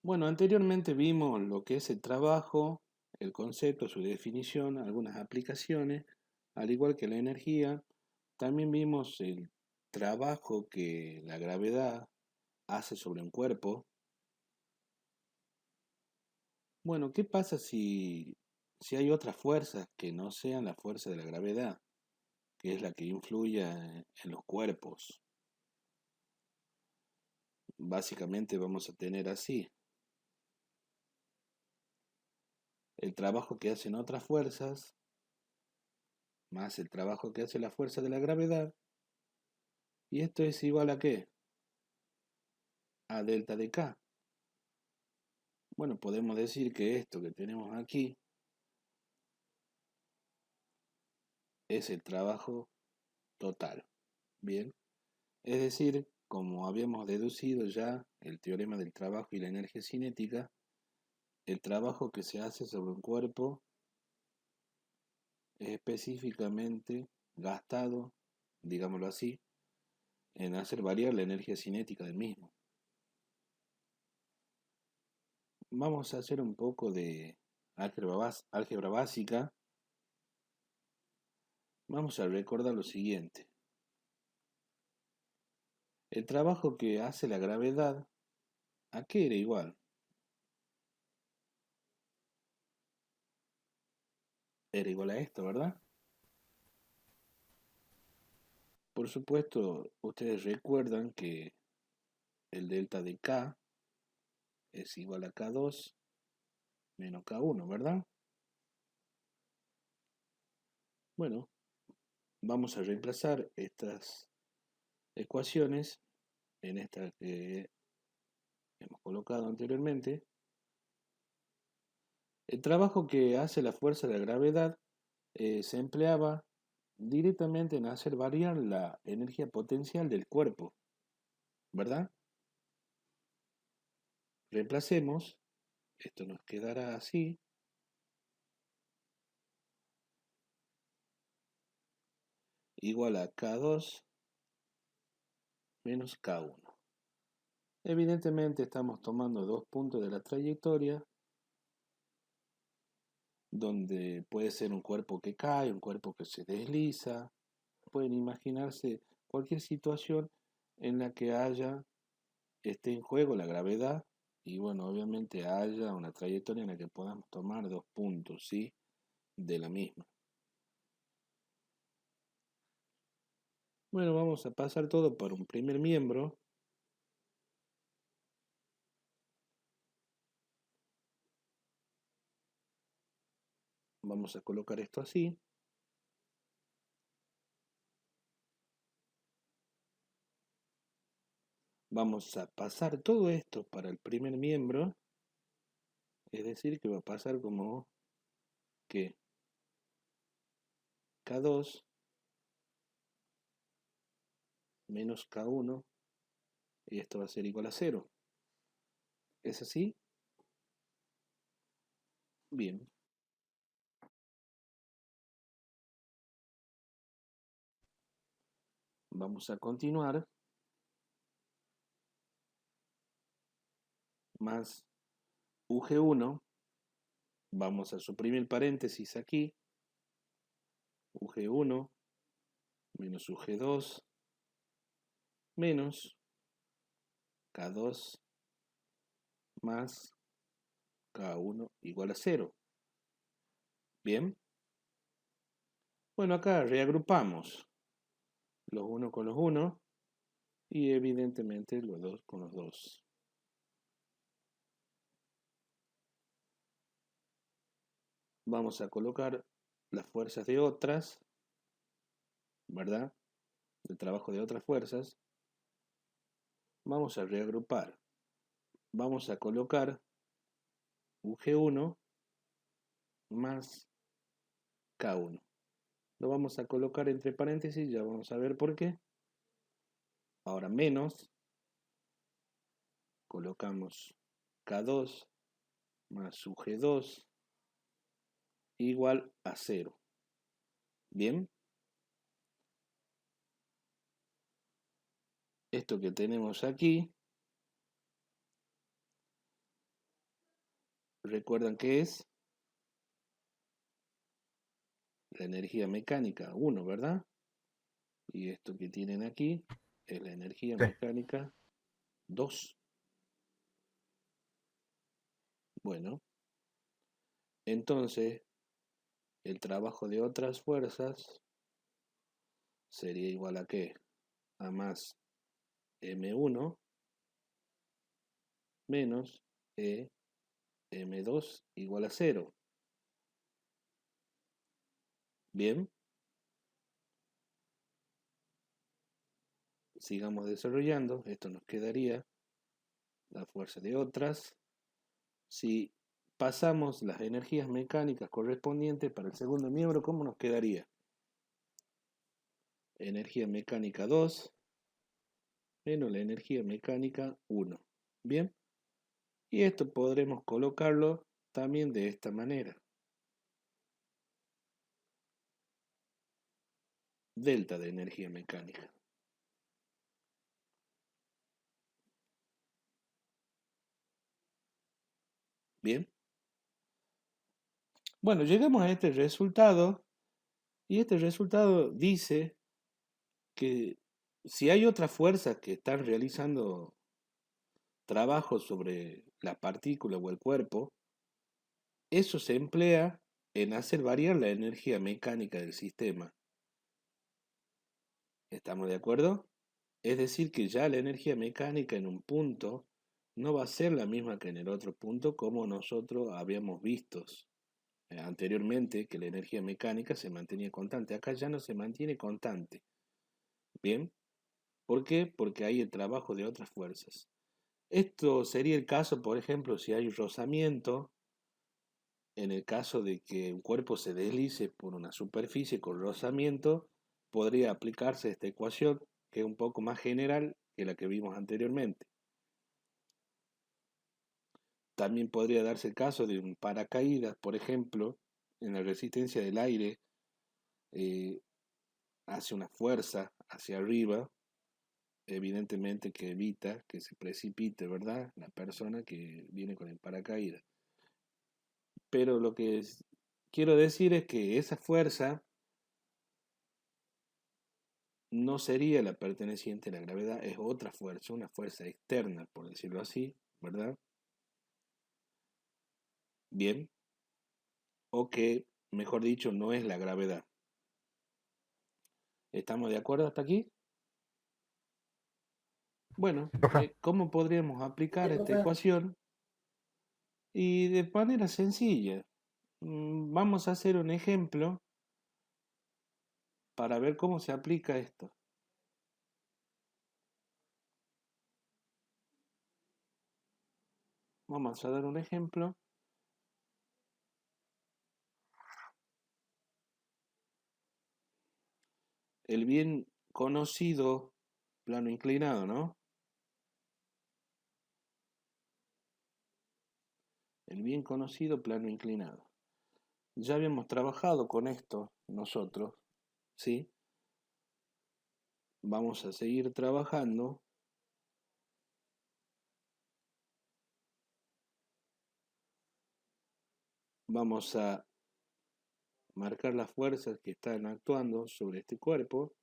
Bueno, anteriormente vimos lo que es el trabajo, el concepto, su definición, algunas aplicaciones, al igual que la energía. También vimos el trabajo que la gravedad hace sobre un cuerpo. Bueno, ¿qué pasa si hay otras fuerzas que no sean la fuerza de la gravedad, que es la que influye en los cuerpos? Básicamente vamos a tener así el trabajo que hacen otras fuerzas, más el trabajo que hace la fuerza de la gravedad. ¿Y esto es igual a qué? A delta de K. Bueno, podemos decir que esto que tenemos aquí es el trabajo total. Bien, es decir, como habíamos deducido ya el teorema del trabajo y la energía cinética, el trabajo que se hace sobre un cuerpo es específicamente gastado, digámoslo así, en hacer variar la energía cinética del mismo. Vamos a hacer un poco de álgebra básica. Vamos a recordar lo siguiente. El trabajo que hace la gravedad, ¿a qué era igual? Era igual a esto, ¿verdad? Por supuesto, ustedes recuerdan que el delta de K es igual a K2 menos K1, ¿verdad? Bueno, vamos a reemplazar estas ecuaciones en esta que hemos colocado anteriormente. El trabajo que hace la fuerza de la gravedad se empleaba directamente en hacer variar la energía potencial del cuerpo, ¿verdad? Reemplacemos, esto nos quedará así, igual a K2 menos K1. Evidentemente estamos tomando dos puntos de la trayectoria, donde puede ser un cuerpo que cae, un cuerpo que se desliza. Pueden imaginarse cualquier situación en la que esté en juego la gravedad y bueno, obviamente haya una trayectoria en la que podamos tomar dos puntos, ¿sí? De la misma. Bueno, vamos a pasar todo por un primer miembro. Vamos a colocar esto así. Vamos a pasar todo esto para el primer miembro. Es decir, que va a pasar como que K2 menos K1 y esto va a ser igual a cero. ¿Es así? Bien. Vamos a continuar. Más UG1. Vamos a suprimir paréntesis aquí. UG1 menos UG2 menos K2 más K1 igual a cero. Bien. Bueno, acá reagrupamos los 1 con los 1 y evidentemente los 2 con los 2. Vamos a colocar las fuerzas de otras, ¿verdad? El trabajo de otras fuerzas. Vamos a reagrupar. Vamos a colocar UG1 más K1. Lo vamos a colocar entre paréntesis, ya vamos a ver por qué. Ahora menos, colocamos K2 más UG2 igual a cero. Bien, esto que tenemos aquí ¿Recuerdan qué es? La energía mecánica 1, ¿verdad? Y esto que tienen aquí es la energía Sí. mecánica 2. Bueno, entonces el trabajo de otras fuerzas sería igual a qué? A más M1 menos E M2 igual a 0. Bien, sigamos desarrollando. Esto nos quedaría la fuerza de otras. Si pasamos las energías mecánicas correspondientes para el segundo miembro, ¿cómo nos quedaría? Energía mecánica 2 menos la energía mecánica 1. Bien, y esto podremos colocarlo también de esta manera. Delta de energía mecánica. Bien, bueno, llegamos a este resultado y este resultado dice que si hay otras fuerzas que están realizando trabajo sobre la partícula o el cuerpo, eso se emplea en hacer variar la energía mecánica del sistema. ¿Estamos de acuerdo? Es decir, que ya la energía mecánica en un punto no va a ser la misma que en el otro punto como nosotros habíamos visto anteriormente, que la energía mecánica se mantenía constante. Acá ya no se mantiene constante. ¿Bien? ¿Por qué? Porque hay el trabajo de otras fuerzas. Esto sería el caso, por ejemplo, si hay rozamiento, en el caso de que un cuerpo se deslice por una superficie con rozamiento, podría aplicarse esta ecuación, que es un poco más general que la que vimos anteriormente. También podría darse el caso de un paracaídas, por ejemplo, en la resistencia del aire, eh, hace una fuerza hacia arriba, evidentemente que evita que se precipite, ¿verdad? La persona que viene con el paracaídas. Pero lo que quiero decir es que esa fuerza no sería la perteneciente a la gravedad, es otra fuerza, una fuerza externa, por decirlo así, ¿verdad? Bien, o que, mejor dicho, no es la gravedad. ¿Estamos de acuerdo hasta aquí? Bueno, Sí, profe. ¿cómo podríamos aplicar esta ecuación? Y de manera sencilla, vamos a hacer un ejemplo para ver cómo se aplica esto. Vamos a dar un ejemplo. El bien conocido plano inclinado, ¿no? El bien conocido plano inclinado. Ya habíamos trabajado con esto nosotros, ¿sí? Vamos a seguir trabajando. Vamos a marcar las fuerzas que están actuando sobre este cuerpo.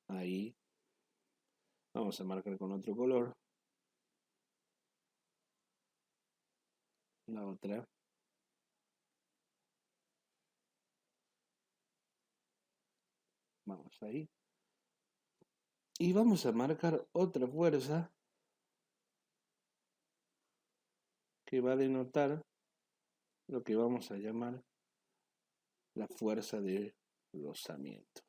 Ahí. Vamos a marcar con otro color. La otra. Vamos ahí. Y vamos a marcar otra fuerza que va a denotar lo que vamos a llamar la fuerza de rozamiento.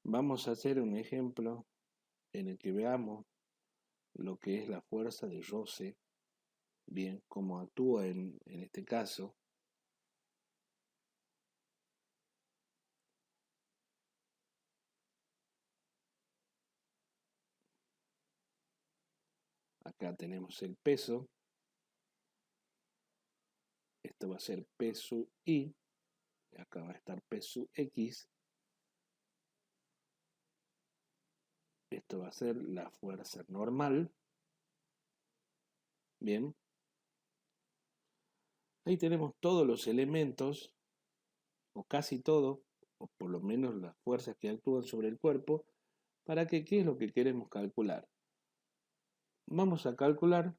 Vamos a hacer un ejemplo en el que veamos lo que es la fuerza de roce, bien, cómo actúa en este caso. Acá tenemos el peso. Esto va a ser P sub I. Acá va a estar P sub X. Esto va a ser la fuerza normal. Bien. Ahí tenemos todos los elementos, o casi todo, o por lo menos las fuerzas que actúan sobre el cuerpo, para que, ¿qué es lo que queremos calcular? Vamos a calcular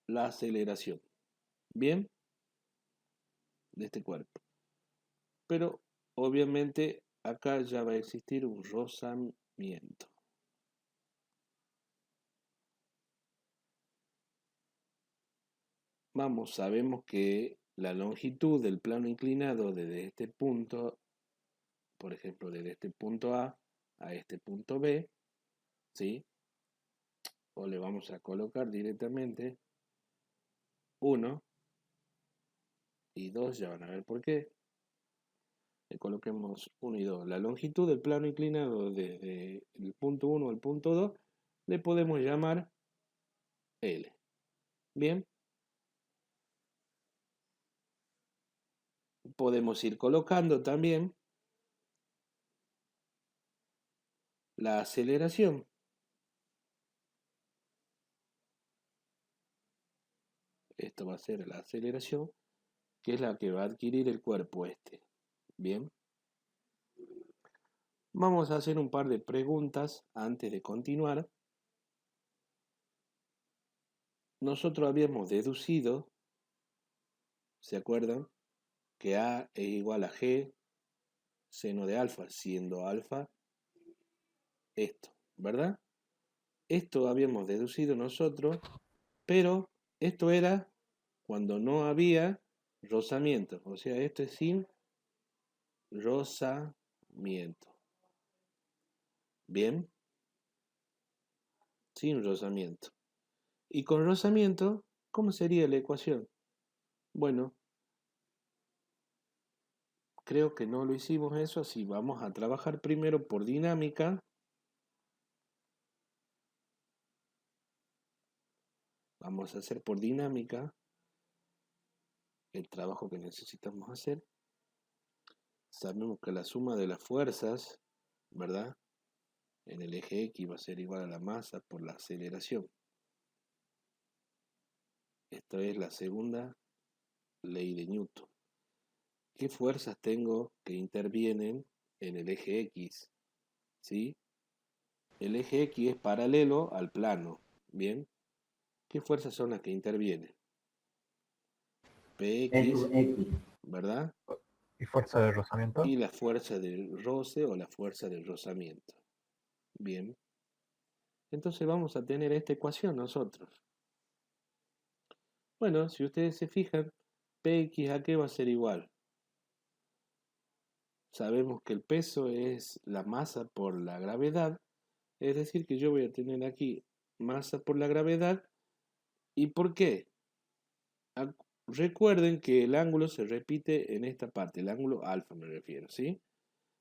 la aceleración, ¿bien? De este cuerpo. Pero, obviamente, acá ya va a existir un rozamiento. Sabemos que la longitud del plano inclinado desde este punto, por ejemplo, desde este punto A este punto B, ¿sí? O le vamos a colocar directamente 1 y 2, ya van a ver por qué. Le coloquemos 1 y 2. La longitud del plano inclinado desde el punto 1 al punto 2 le podemos llamar L. Bien. Podemos ir colocando también la aceleración. Esto va a ser la aceleración, que es la que va a adquirir el cuerpo este. Bien. Vamos a hacer un par de preguntas antes de continuar. Nosotros habíamos deducido, ¿se acuerdan? Que A es igual a G seno de alfa, siendo alfa esto, ¿verdad? Esto habíamos deducido nosotros, pero esto era cuando no había rozamiento, o sea, esto es sin rozamiento. Bien, sin rozamiento. Y con rozamiento, ¿cómo sería la ecuación? Bueno, creo que no lo hicimos eso, así vamos a trabajar primero por dinámica. Vamos a hacer por dinámica el trabajo que necesitamos hacer. Sabemos que la suma de las fuerzas, ¿verdad? En el eje X va a ser igual a la masa por la aceleración. Esta es la segunda ley de Newton. ¿Qué fuerzas tengo que intervienen en el eje X? ¿Sí? El eje X es paralelo al plano. ¿Bien? ¿Qué fuerzas son las que intervienen? Px, ¿verdad? ¿Y fuerza de rozamiento? Y la fuerza del roce o la fuerza del rozamiento. Bien. Entonces vamos a tener esta ecuación nosotros. Bueno, si ustedes se fijan, Px a qué va a ser igual. Sabemos que el peso es la masa por la gravedad, es decir que yo voy a tener aquí masa por la gravedad. ¿Y por qué? Recuerden que el ángulo se repite en esta parte, el ángulo alfa me refiero, ¿sí?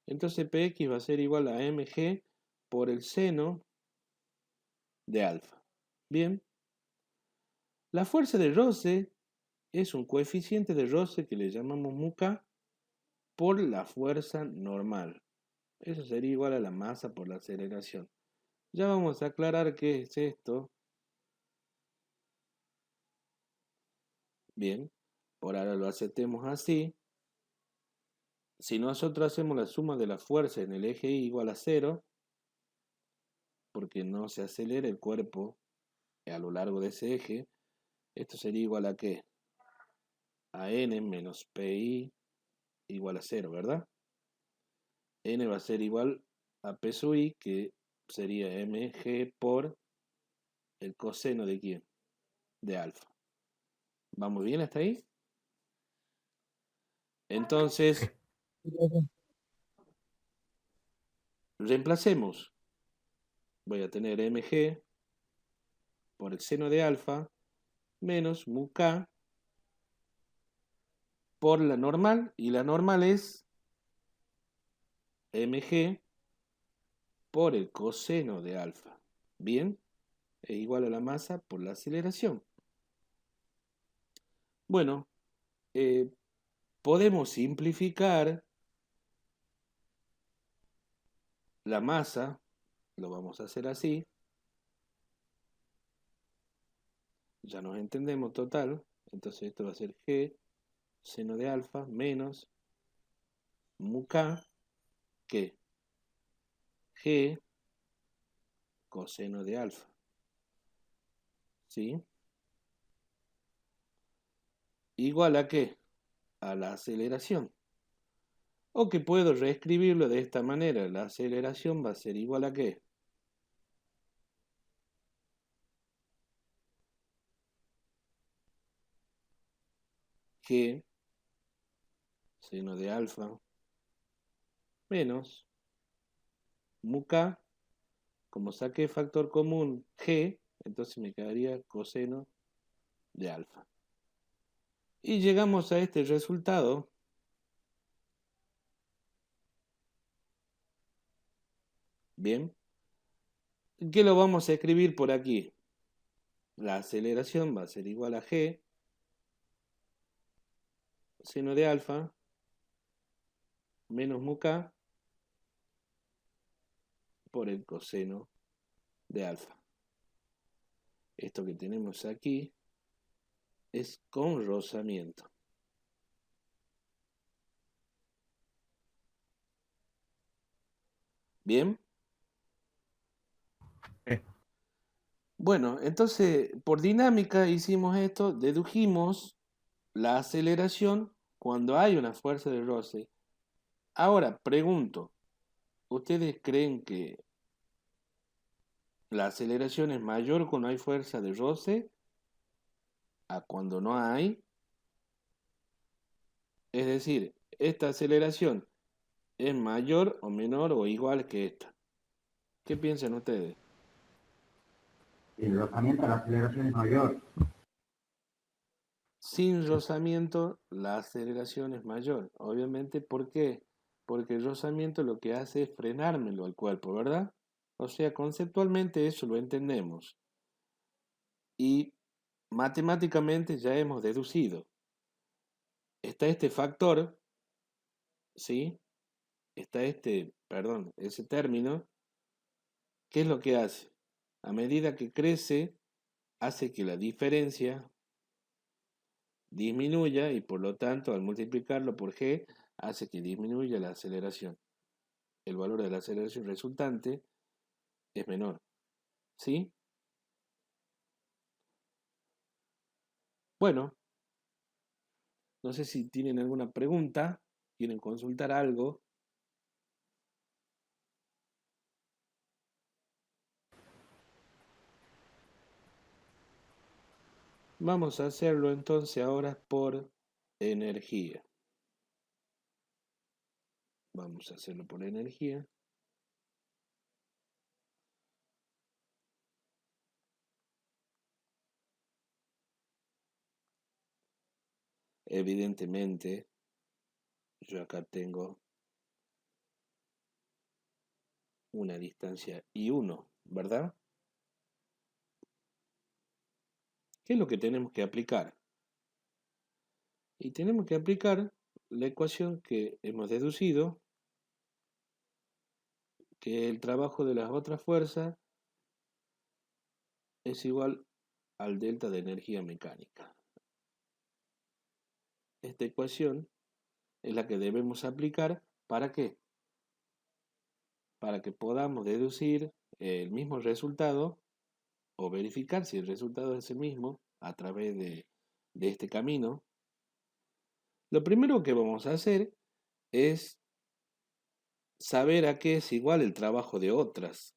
Entonces Px va a ser igual a mg por el seno de alfa. Bien. La fuerza de roce es un coeficiente de roce que le llamamos μk por la fuerza normal. Eso sería igual a la masa por la aceleración. Ya vamos a aclarar qué es esto. Bien, por ahora lo aceptemos así. Si nosotros hacemos la suma de la fuerza en el eje Y igual a 0, porque no se acelera el cuerpo a lo largo de ese eje, esto sería igual a ¿qué? A n menos pi igual a 0, ¿verdad? N va a ser igual a P sub I, que sería mg por el coseno de ¿quién? De alfa. ¿Vamos bien hasta ahí? Entonces, reemplacemos. Voy a tener mg por el seno de alfa menos μk por la normal, y la normal es mg por el coseno de alfa. Bien, es igual a la masa por la aceleración. Bueno, podemos simplificar la masa, lo vamos a hacer así, ya nos entendemos total, entonces esto va a ser G seno de alfa menos mu K, que G coseno de alfa, ¿sí? Igual a qué? A la aceleración. O que puedo reescribirlo de esta manera, la aceleración va a ser igual a qué? G seno de alfa menos mu K, como saqué factor común G, entonces me quedaría coseno de alfa. Y llegamos a este resultado. Bien. ¿Qué lo vamos a escribir por aquí? La aceleración va a ser igual a G seno de alfa menos mu K por el coseno de alfa. Esto que tenemos aquí es con rozamiento. ¿Bien? Sí. Bueno, entonces por dinámica hicimos esto, dedujimos la aceleración cuando hay una fuerza de roce. Ahora, pregunto, ¿ustedes creen que la aceleración es mayor cuando hay fuerza de roce a cuando no hay? Es decir, esta aceleración es mayor o menor o igual que esta. ¿Qué piensan ustedes? El rozamiento, la aceleración es mayor. Sin rozamiento, la aceleración es mayor. Obviamente, ¿por qué? Porque el rozamiento lo que hace es frenármelo al cuerpo, ¿verdad? O sea, conceptualmente eso lo entendemos. Y matemáticamente ya hemos deducido. Está este factor, ¿sí? Está ese término. ¿Qué es lo que hace? A medida que crece, hace que la diferencia disminuya y por lo tanto al multiplicarlo por g hace que disminuya la aceleración. El valor de la aceleración resultante es menor. ¿Sí? Bueno, no sé si tienen alguna pregunta, quieren consultar algo. Vamos a hacerlo entonces ahora por energía. Vamos a hacerlo por energía. Evidentemente, yo acá tengo una distancia I1, ¿verdad? ¿Qué es lo que tenemos que aplicar? Y tenemos que aplicar la ecuación que hemos deducido, que el trabajo de las otras fuerzas es igual al delta de energía mecánica. Esta ecuación es la que debemos aplicar. ¿Para qué? Para que podamos deducir el mismo resultado o verificar si el resultado es el mismo a través de este camino. Lo primero que vamos a hacer es saber a qué es igual el trabajo de otras.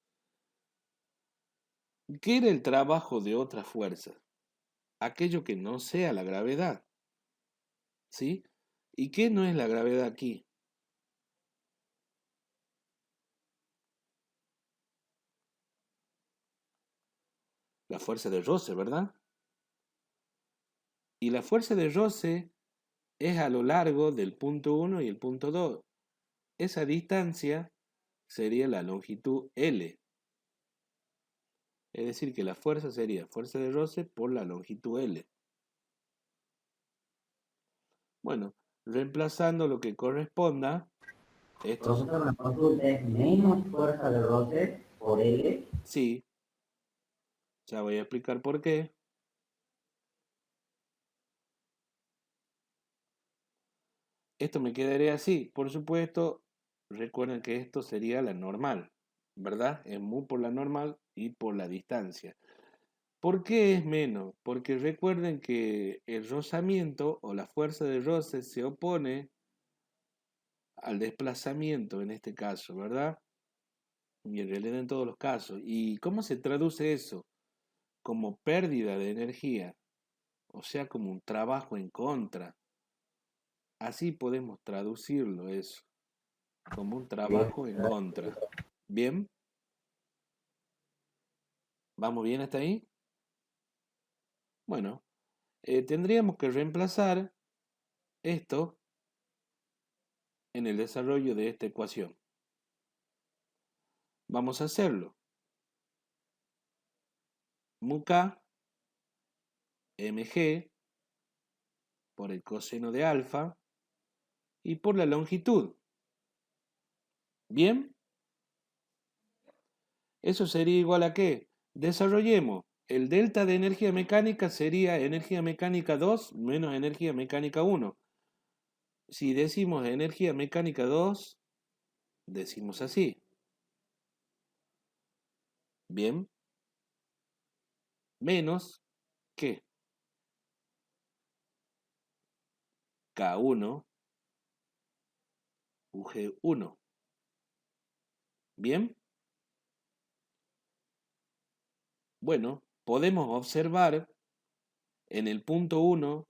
¿Qué era el trabajo de otras fuerzas? Aquello que no sea la gravedad. ¿Sí? ¿Y qué no es la gravedad aquí? La fuerza de roce, ¿verdad? Y la fuerza de roce es a lo largo del punto 1 y el punto 2. Esa distancia sería la longitud L. Es decir, que la fuerza sería fuerza de roce por la longitud L. Bueno, reemplazando lo que corresponda, esto Profesor, una consulta es menos fuerza de roce por L. sí, ya voy a explicar por qué. Esto me quedaría así. Por supuesto, recuerden que esto sería la normal, ¿verdad? Es mu por la normal y por la distancia. ¿Por qué es menos? Porque recuerden que el rozamiento o la fuerza de roce se opone al desplazamiento en este caso, ¿verdad? Y en realidad en todos los casos. ¿Y cómo se traduce eso? Como pérdida de energía, o sea, como un trabajo en contra. Así podemos traducirlo eso, como un Bien. trabajo en contra. ¿Bien? ¿Vamos bien hasta ahí? Bueno, tendríamos que reemplazar esto en el desarrollo de esta ecuación. Vamos a hacerlo. Mu k mg por el coseno de alfa y por la longitud. ¿Bien? Eso sería igual a qué? Desarrollemos. El delta de energía mecánica sería energía mecánica 2 menos energía mecánica 1. Si decimos energía mecánica 2, decimos así. Bien. Menos que K1 UG1. Bien. Bueno, podemos observar en el punto 1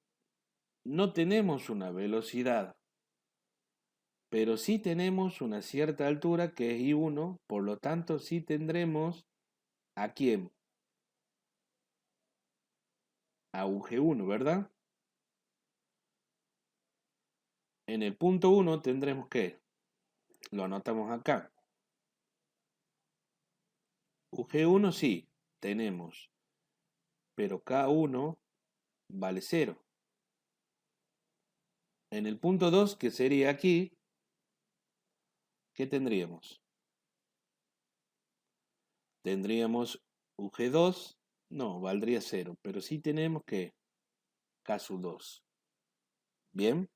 no tenemos una velocidad, pero sí tenemos una cierta altura que es I1, por lo tanto sí tendremos ¿a quién? A UG1, ¿verdad? En el punto 1 tendremos que, lo anotamos acá, UG1 sí, tenemos, pero K1 vale 0. En el punto 2, que sería aquí, ¿qué tendríamos? Tendríamos UG2, no, valdría 0, pero sí tenemos que K2. ¿Bien?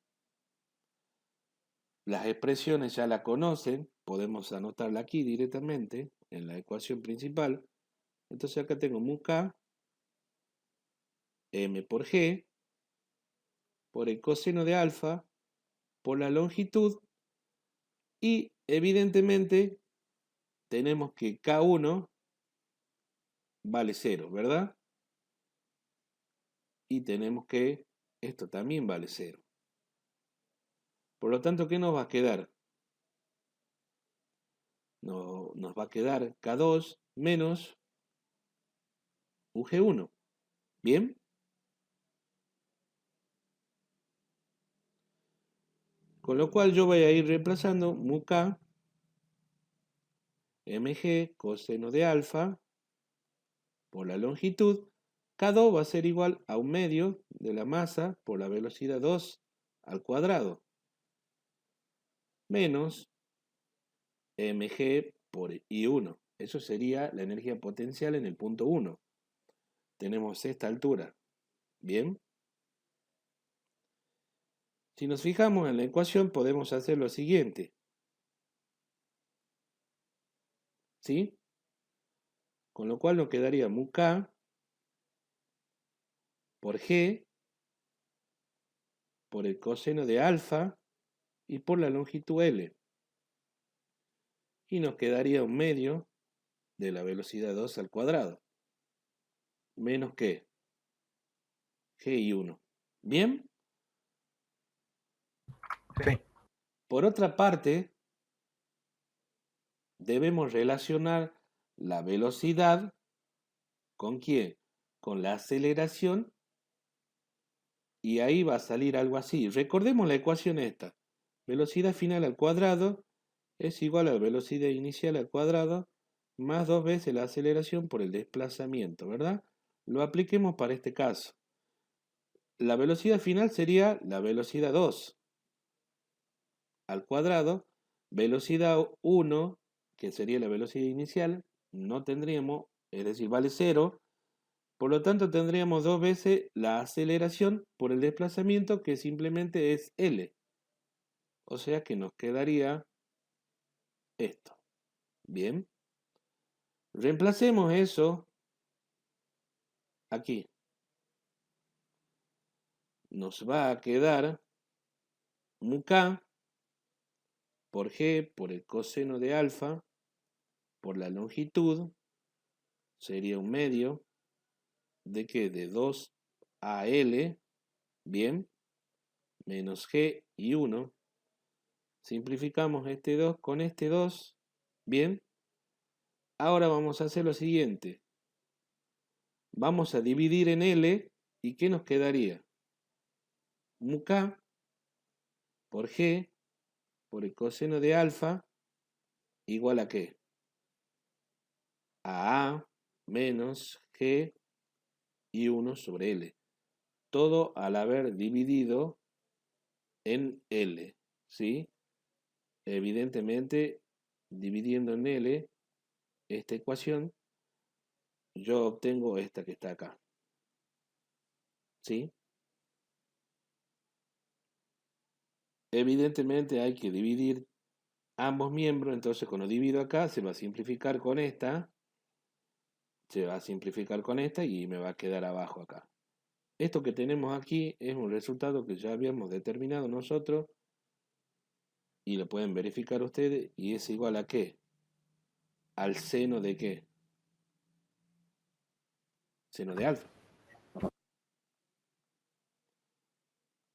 Las expresiones ya la conocen, podemos anotarla aquí directamente en la ecuación principal. Entonces acá tengo mu k m por g por el coseno de alfa por la longitud y evidentemente tenemos que K1 vale 0, ¿verdad? Y tenemos que esto también vale 0. Por lo tanto, ¿qué nos va a quedar? No, nos va a quedar K2 menos UG1. ¿Bien? Con lo cual yo voy a ir reemplazando mu k mg coseno de alfa por la longitud. K2 va a ser igual a un medio de la masa por la velocidad 2 al cuadrado menos mg por I1. Eso sería la energía potencial en el punto 1. Tenemos esta altura. ¿Bien? Si nos fijamos en la ecuación podemos hacer lo siguiente. ¿Sí? Con lo cual nos quedaría mu k por g por el coseno de alfa y por la longitud L. Y nos quedaría un medio de la velocidad 2 al cuadrado. Menos que GI1. ¿Bien? Sí. Por otra parte, debemos relacionar la velocidad ¿con quién? Con la aceleración y ahí va a salir algo así. Recordemos la ecuación esta. Velocidad final al cuadrado es igual a la velocidad inicial al cuadrado más 2 veces la aceleración por el desplazamiento, ¿verdad? Lo apliquemos para este caso. la velocidad final sería la velocidad 2 al cuadrado, velocidad 1, que sería la velocidad inicial, no tendríamos, es decir, vale 0, por lo tanto tendríamos 2 veces la aceleración por el desplazamiento, que simplemente es L. O sea que nos quedaría esto. Bien. Reemplacemos eso aquí. Nos va a quedar mu k por g por el coseno de alfa por la longitud. Sería un medio de que de 2 a L. Bien. Menos g y 1. Simplificamos este 2 con este 2. Bien. Ahora vamos a hacer lo siguiente. Vamos a dividir en L. ¿Y qué nos quedaría? Mu k por g por el coseno de alfa igual a qué? A menos g y 1 sobre L. Todo al haber dividido en L. ¿Sí? Evidentemente, dividiendo en L esta ecuación, yo obtengo esta que está acá. ¿Sí? Evidentemente hay que dividir ambos miembros, entonces cuando divido acá se va a simplificar con esta, y me va a quedar abajo acá. Esto que tenemos aquí es un resultado que ya habíamos determinado nosotros y lo pueden verificar ustedes y es igual a ¿qué? Al seno de ¿qué? Seno de alfa.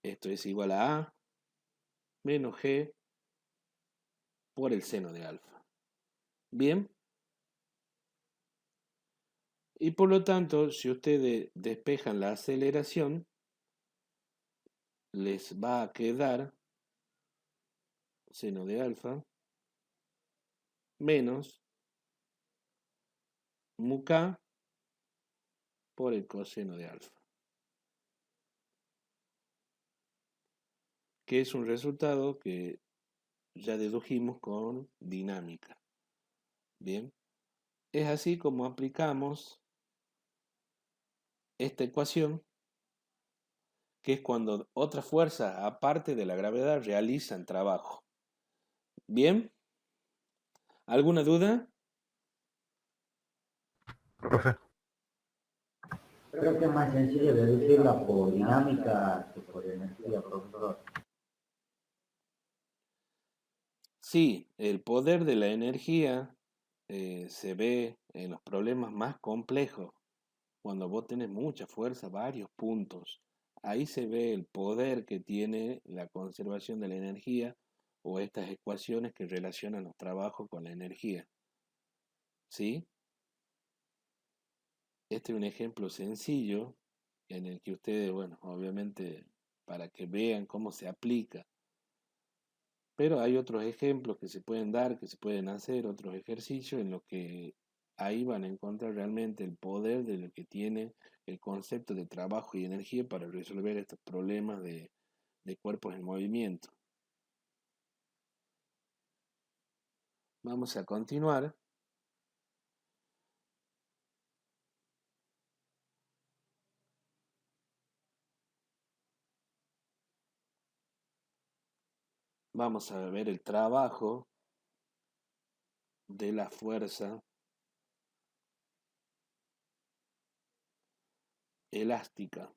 Esto es igual a A menos G por el seno de alfa. Bien. Y por lo tanto, si ustedes despejan la aceleración, les va a quedar seno de alfa menos mu k por el coseno de alfa, que es un resultado que ya dedujimos con dinámica. Bien, es así como aplicamos esta ecuación, que es cuando otras fuerzas aparte de la gravedad realizan trabajo. Bien, ¿alguna duda? Profe, Creo que es más sencillo deducirla por dinámica que por energía, profesor. Sí, el poder de la energía se ve en los problemas más complejos, cuando vos tenés mucha fuerza, varios puntos. Ahí se ve el poder que tiene la conservación de la energía o estas ecuaciones que relacionan los trabajos con la energía. ¿Sí? Este es un ejemplo sencillo en el que ustedes, bueno, obviamente para que vean cómo se aplica. Pero hay otros ejemplos que se pueden dar, que se pueden hacer, otros ejercicios en los que ahí van a encontrar realmente el poder de lo que tiene el concepto de trabajo y energía para resolver estos problemas de cuerpos en movimiento. Vamos a continuar. Vamos a ver el trabajo de la fuerza elástica.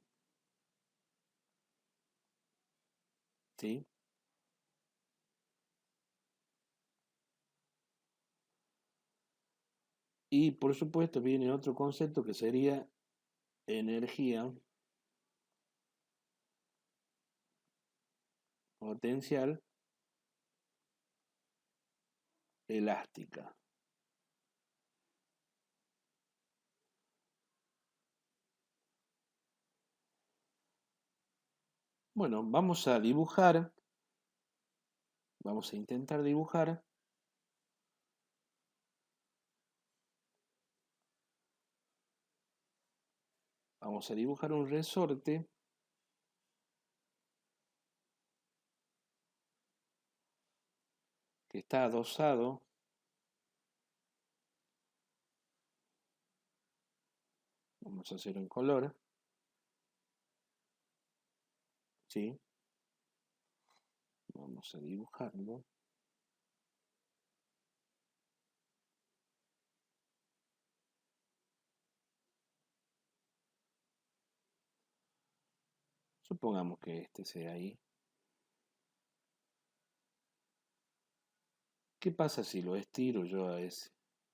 ¿Sí? Y por supuesto viene otro concepto que sería energía potencial elástica. Bueno, vamos a dibujar, vamos a intentar dibujar un resorte está adosado vamos a hacer en color, ¿sí? Vamos a dibujarlo. Supongamos que este sea ahí. ¿Qué pasa si lo estiro yo a ese?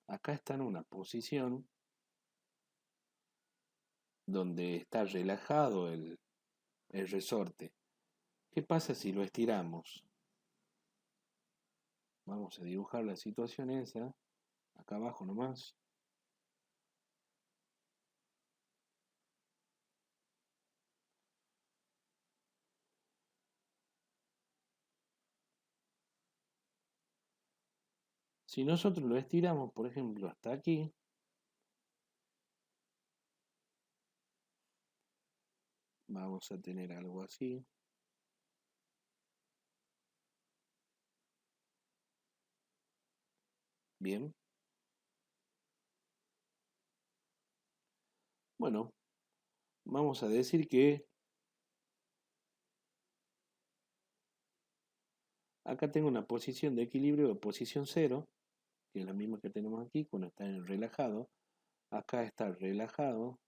Acá está en una posición donde está relajado el resorte. ¿Qué pasa si lo estiramos? Vamos a dibujar la situación esa, acá abajo nomás. Si nosotros lo estiramos, por ejemplo, hasta aquí, vamos a tener algo así. Bien. Bueno, vamos a decir que acá tengo una posición de equilibrio de posición 0, que es la misma que tenemos aquí cuando está en relajado. Acá está relajado.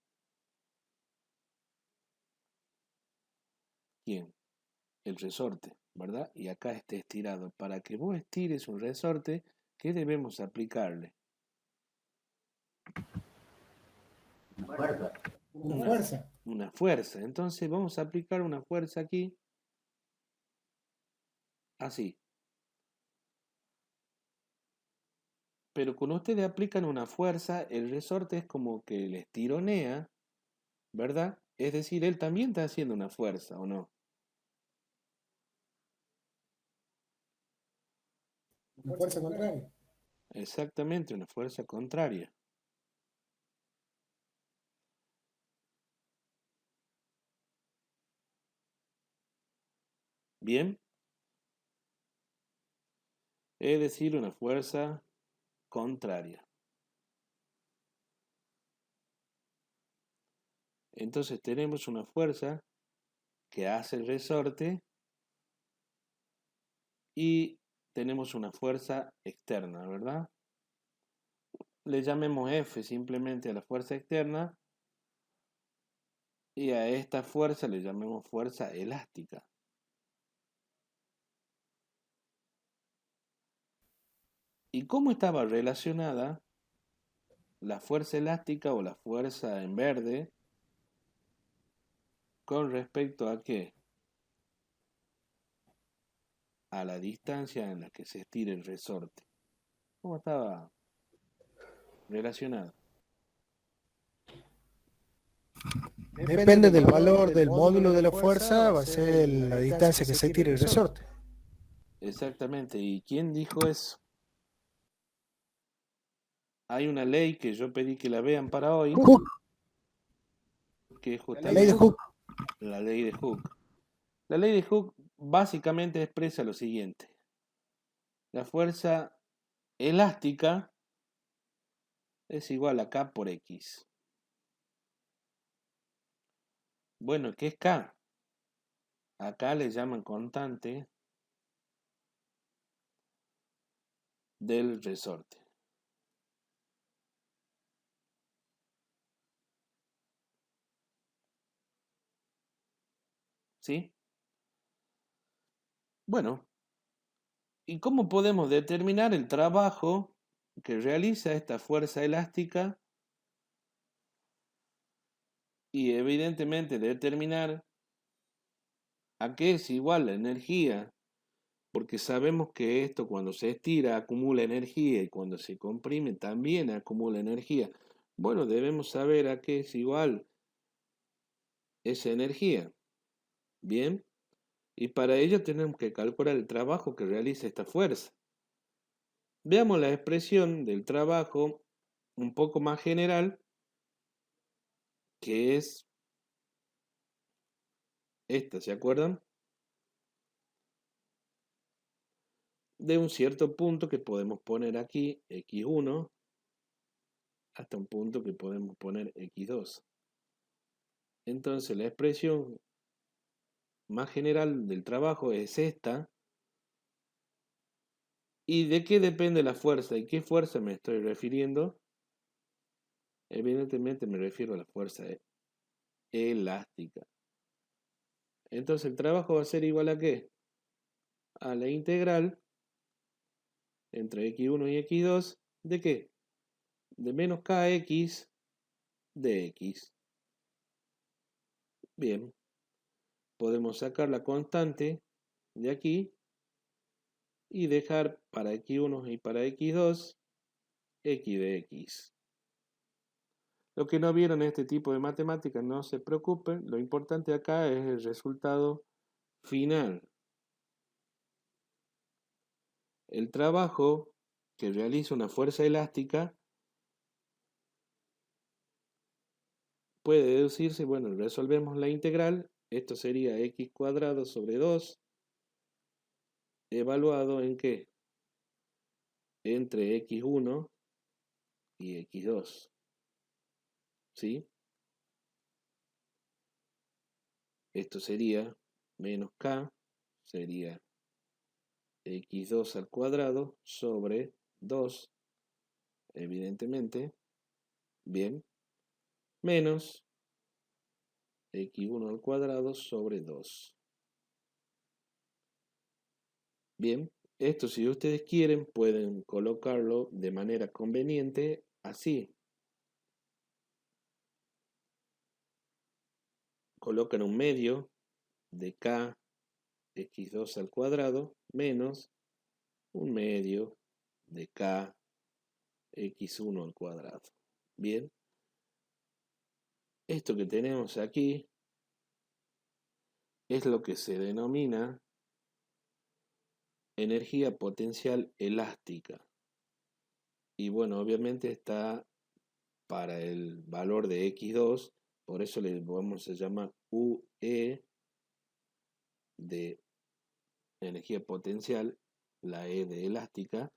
¿Quién? El resorte, ¿verdad? Y acá está estirado. Para que vos estires un resorte, ¿qué debemos aplicarle? Una fuerza. Una fuerza. Una fuerza. Entonces vamos a aplicar una fuerza aquí. Así. Pero cuando ustedes aplican una fuerza, el resorte es como que les tironea, ¿verdad? Es decir, él también está haciendo una fuerza, ¿o no? Una fuerza contraria. Exactamente, una fuerza contraria. Bien. Es decir, una fuerza contraria. Entonces tenemos una fuerza que hace el resorte y tenemos una fuerza externa, ¿verdad? Le llamemos F simplemente a la fuerza externa y a esta fuerza le llamemos fuerza elástica. ¿Y cómo estaba relacionada la fuerza elástica o la fuerza en verde con respecto a qué? A la distancia en la que se estira el resorte. ¿Cómo estaba relacionado? Depende del valor del módulo de la fuerza, va a ser la distancia que se tire el resorte. Exactamente. ¿Y quién dijo eso? Hay una ley que yo pedí que la vean para hoy, Hooke, que es la ley de justamente Hooke. la ley de Hooke. La ley de Hooke básicamente expresa lo siguiente. La fuerza elástica es igual a K por X. Bueno, ¿qué es K? Acá le llaman constante del resorte. ¿Sí? Bueno, ¿y cómo podemos determinar el trabajo que realiza esta fuerza elástica? Y evidentemente determinar a qué es igual la energía, porque sabemos que esto cuando se estira acumula energía y cuando se comprime también acumula energía. Bueno, debemos saber a qué es igual esa energía. Bien, y para ello tenemos que calcular el trabajo que realiza esta fuerza. Veamos la expresión del trabajo un poco más general, que es esta, ¿se acuerdan? de un cierto punto que podemos poner aquí, x1, hasta un punto que podemos poner x2. Entonces la expresión más general del trabajo es esta. ¿Y de qué depende la fuerza? ¿Y qué fuerza me estoy refiriendo? Evidentemente me refiero a la fuerza elástica. Entonces el trabajo va a ser igual a ¿qué? A la integral entre x1 y x2 ¿de qué? De menos kx de x. Bien, podemos sacar la constante de aquí y dejar para x1 y para x2 x de x. Lo que no vieron en este tipo de matemáticas, no se preocupen, lo importante acá es el resultado final. El trabajo que realiza una fuerza elástica puede deducirse, bueno, resolvemos la integral, esto sería x cuadrado sobre 2, evaluado en ¿qué? Entre x1 y x2. ¿Sí? Esto sería menos k, sería x2 al cuadrado sobre 2, evidentemente, bien, menos x1 al cuadrado sobre 2. Bien, esto si ustedes quieren pueden colocarlo de manera conveniente así. Colocan un medio de k x2 al cuadrado menos un medio de k x1 al cuadrado. Bien, esto que tenemos aquí es lo que se denomina energía potencial elástica. Y bueno, obviamente está para el valor de x2, por eso le vamos a llamar UE de energía potencial, la E de elástica,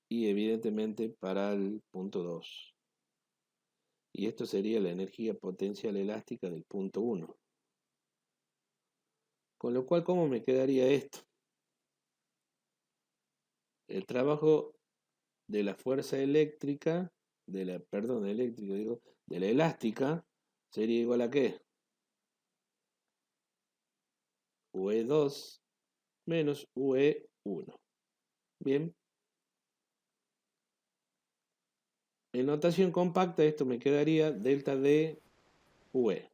y evidentemente para el punto 2. Y esto sería la energía potencial elástica del punto 1. Con lo cual, ¿cómo me quedaría esto? El trabajo de la fuerza eléctrica, de la elástica, sería igual a ¿qué? UE2 menos UE1. Bien. En notación compacta esto me quedaría delta de UE.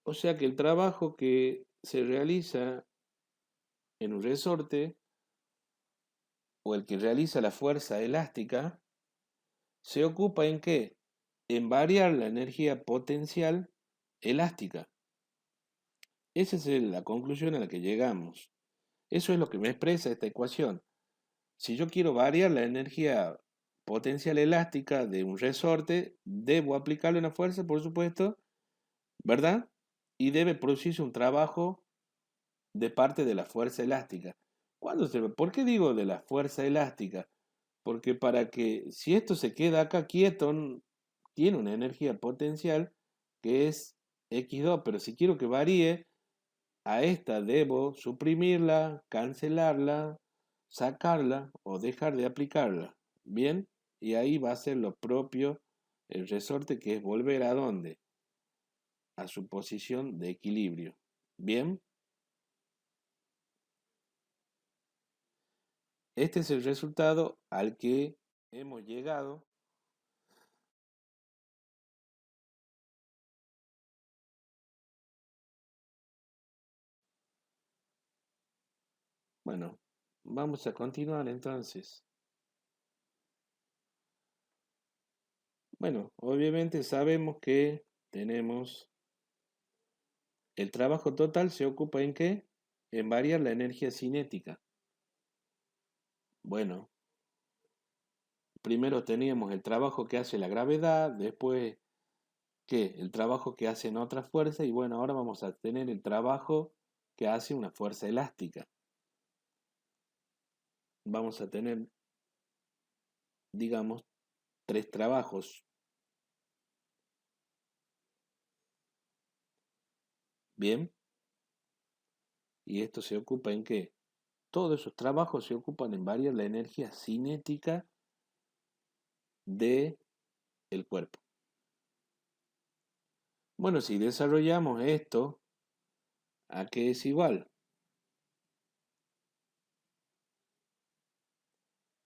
O sea que el trabajo que se realiza en un resorte o el que realiza la fuerza elástica se ocupa en ¿qué? En variar la energía potencial elástica. Esa es la conclusión a la que llegamos. Eso es lo que me expresa esta ecuación. Si yo quiero variar la energía potencial elástica de un resorte, debo aplicarle una fuerza, por supuesto, ¿verdad? Y debe producirse un trabajo de parte de la fuerza elástica. ¿Por qué digo de la fuerza elástica? Porque para que, si esto se queda acá quieto, tiene una energía potencial que es x2, pero si quiero que varíe, a esta debo suprimirla, cancelarla, sacarla o dejar de aplicarla. ¿Bien? Y ahí va a ser lo propio el resorte, que es volver a ¿dónde? A su posición de equilibrio. ¿Bien? Este es el resultado al que hemos llegado. Bueno, vamos a continuar entonces. Bueno, obviamente sabemos que tenemos el trabajo total se ocupa en ¿qué? En variar la energía cinética. Bueno, primero teníamos el trabajo que hace la gravedad, después ¿qué? El trabajo que hacen otras fuerzas y bueno, ahora vamos a tener el trabajo que hace una fuerza elástica. Vamos a tener, digamos, 3 trabajos. Bien. ¿Y esto se ocupa en qué? Todos esos trabajos se ocupan en variar la energía cinética del cuerpo. Bueno, si desarrollamos esto, ¿a qué es igual?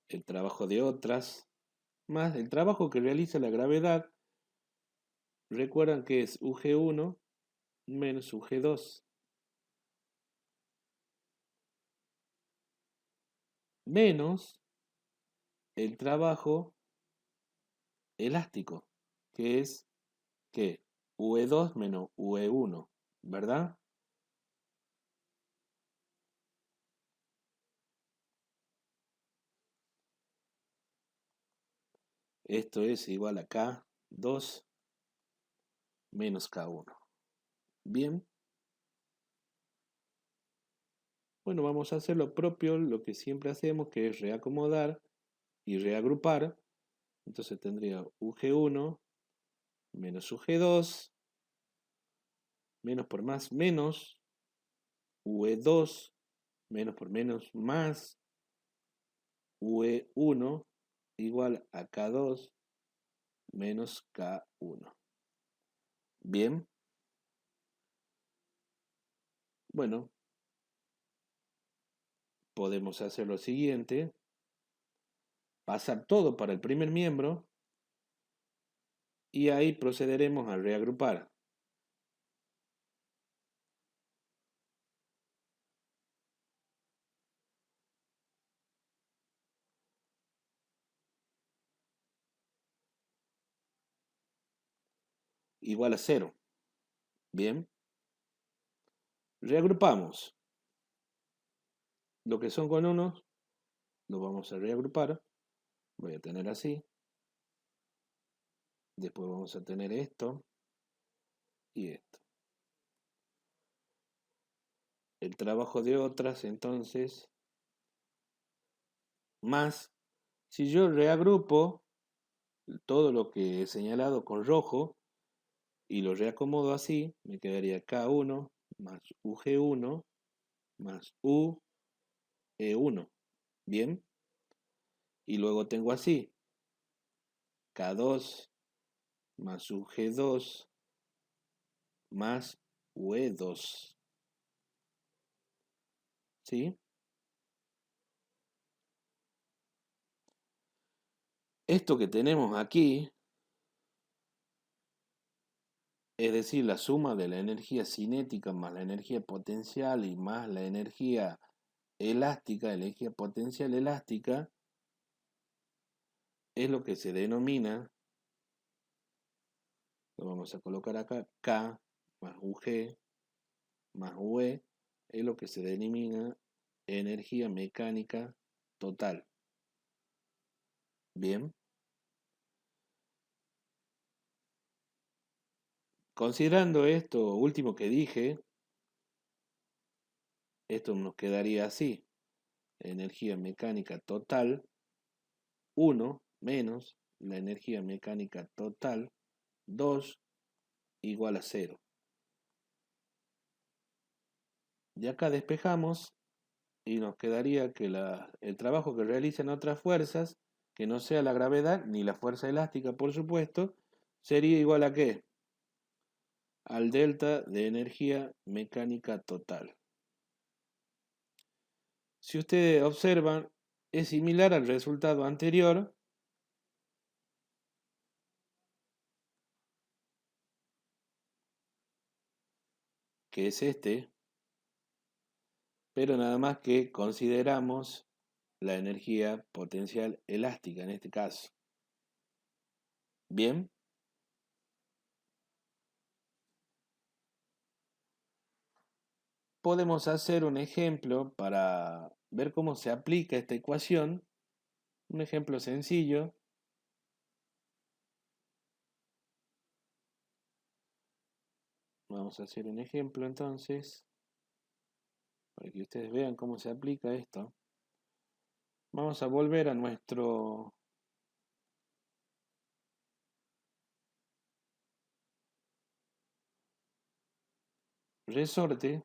El trabajo de otras más el trabajo que realiza la gravedad. Recuerdan que es UG1 menos UG2 menos el trabajo elástico, que es que UE2 menos UE1, ¿verdad? Esto es igual a K2 menos K1. Bien. Bueno, vamos a hacer lo propio, lo que siempre hacemos, que es reacomodar y reagrupar. Entonces tendría UG1 menos UG2 menos por más menos UE2 menos por menos más UE1 igual a K2 menos K1. Bien. Bueno, podemos hacer lo siguiente. Pasar todo para el primer miembro y ahí procederemos a reagrupar. Igual a 0. Bien. Reagrupamos. Lo que son con unos, lo vamos a reagrupar. Voy a tener así. Después vamos a tener esto y esto. El trabajo de otras, entonces, más, si yo reagrupo todo lo que he señalado con rojo y lo reacomodo así, me quedaría K1 más UG1 más UE1. Bien. Y luego tengo así, K2 más UG2 más UE2. ¿Sí? Esto que tenemos aquí, es decir, la suma de la energía cinética más la energía potencial y más la energía elástica, energía potencial elástica, es lo que se denomina, lo vamos a colocar acá, K más UG más UE, es lo que se denomina energía mecánica total. Bien. Considerando esto último que dije, esto nos quedaría así. Energía mecánica total 1 menos la energía mecánica total 2 igual a 0. De acá despejamos y nos quedaría que el trabajo que realizan otras fuerzas, que no sea la gravedad ni la fuerza elástica, por supuesto, sería igual a ¿qué? Al delta de energía mecánica total. Si ustedes observan, es similar al resultado anterior, que es este, pero nada más que consideramos la energía potencial elástica en este caso. Bien. Podemos hacer un ejemplo para ver cómo se aplica esta ecuación. Un ejemplo sencillo. Vamos a hacer un ejemplo entonces. para que ustedes vean cómo se aplica esto. Vamos a volver a nuestro resorte.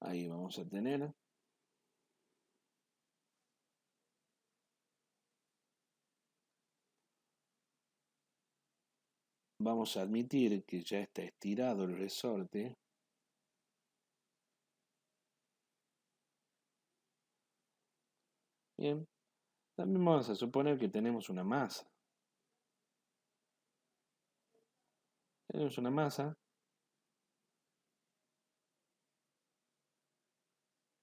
Ahí vamos a tener vamos a admitir que ya está estirado el resorte. Bien, también vamos a suponer que tenemos una masa. Tenemos una masa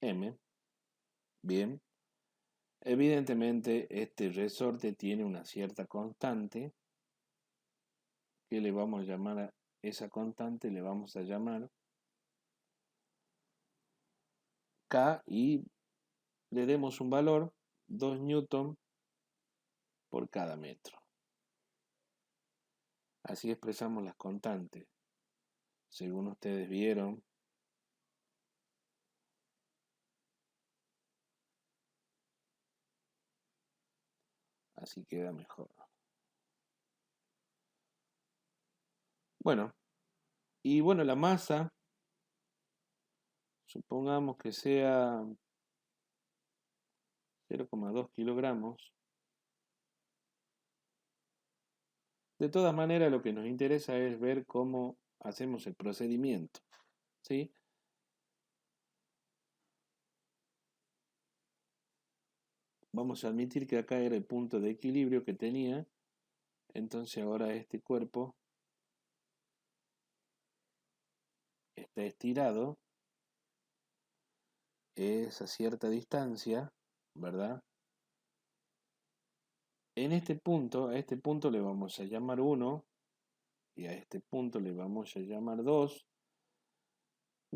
M. Bien. Evidentemente este resorte tiene una cierta constante que le vamos a llamar a esa constante, le vamos a llamar K y le demos un valor 2 newton por cada metro. Así expresamos las constantes. Según ustedes vieron, así queda mejor. Bueno, y bueno, la masa, supongamos que sea 0,2 kilogramos. De todas maneras, lo que nos interesa es ver cómo hacemos el procedimiento, ¿sí? Vamos a admitir que acá era el punto de equilibrio que tenía, entonces ahora este cuerpo está estirado, es a cierta distancia, ¿verdad? En este punto, a este punto le vamos a llamar 1 y a este punto le vamos a llamar 2.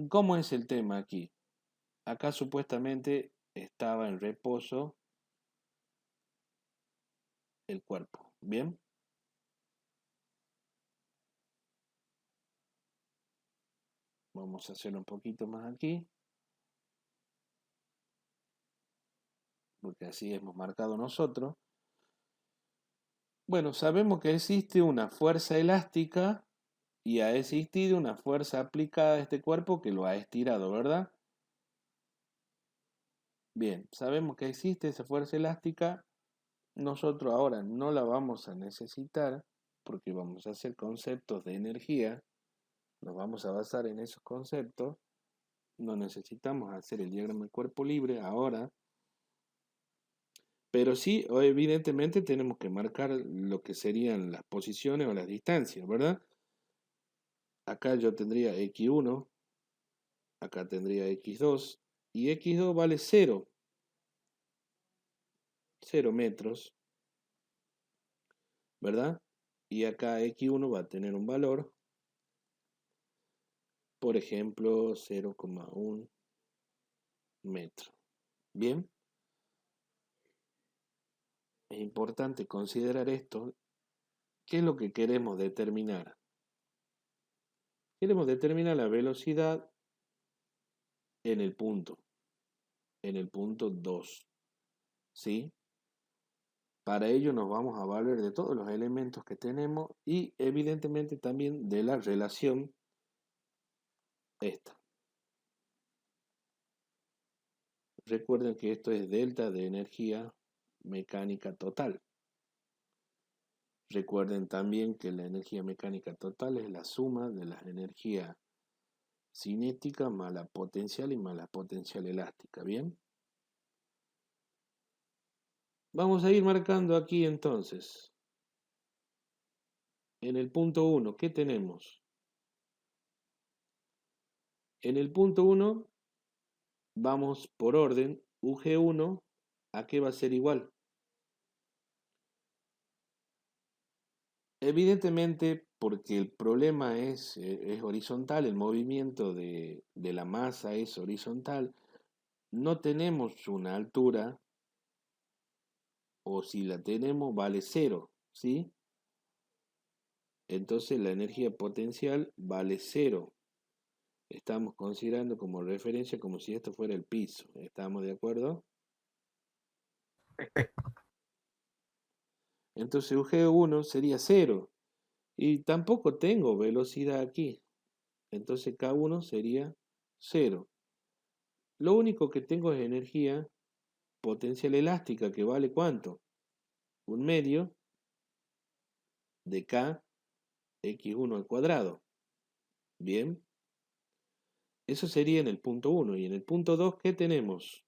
¿Cómo es el tema aquí? Acá supuestamente estaba en reposo el cuerpo, ¿bien? Vamos a hacer un poquito más aquí, porque así hemos marcado nosotros. Bueno, sabemos que existe una fuerza elástica y ha existido una fuerza aplicada a este cuerpo que lo ha estirado, ¿verdad? Bien, sabemos que existe esa fuerza elástica. Nosotros ahora no la vamos a necesitar porque vamos a hacer conceptos de energía. Nos vamos a basar en esos conceptos. No necesitamos hacer el diagrama de cuerpo libre ahora. Pero sí, evidentemente tenemos que marcar lo que serían las posiciones o las distancias, ¿verdad? Acá yo tendría x1, acá tendría x2, y x2 vale 0 metros, ¿verdad? Y acá x1 va a tener un valor, por ejemplo, 0,1 metro. Bien, es importante considerar esto. ¿Qué es lo que queremos determinar? Queremos determinar la velocidad en el punto 2, ¿sí? Para ello nos vamos a valer de todos los elementos que tenemos y evidentemente también de la relación esta. Recuerden que esto es delta de energía mecánica total. Recuerden también que la energía mecánica total es la suma de las energías cinética más la potencial y más la potencial elástica, ¿bien? Vamos a ir marcando aquí entonces. En el punto 1, ¿qué tenemos? En el punto 1 vamos por orden. UG1, ¿a qué va a ser igual? Evidentemente, porque el problema es horizontal, el movimiento de la masa es horizontal, no tenemos una altura o si la tenemos, vale 0, ¿sí? Entonces la energía potencial vale 0. Estamos considerando como referencia como si esto fuera el piso. ¿Estamos de acuerdo? Entonces UG1 sería 0. Y tampoco tengo velocidad aquí. Entonces K1 sería 0. Lo único que tengo es energía potencial elástica, que vale ¿cuánto? 1/2 de K x1 al cuadrado. Bien. Eso sería en el punto 1. Y en el punto 2, ¿qué tenemos?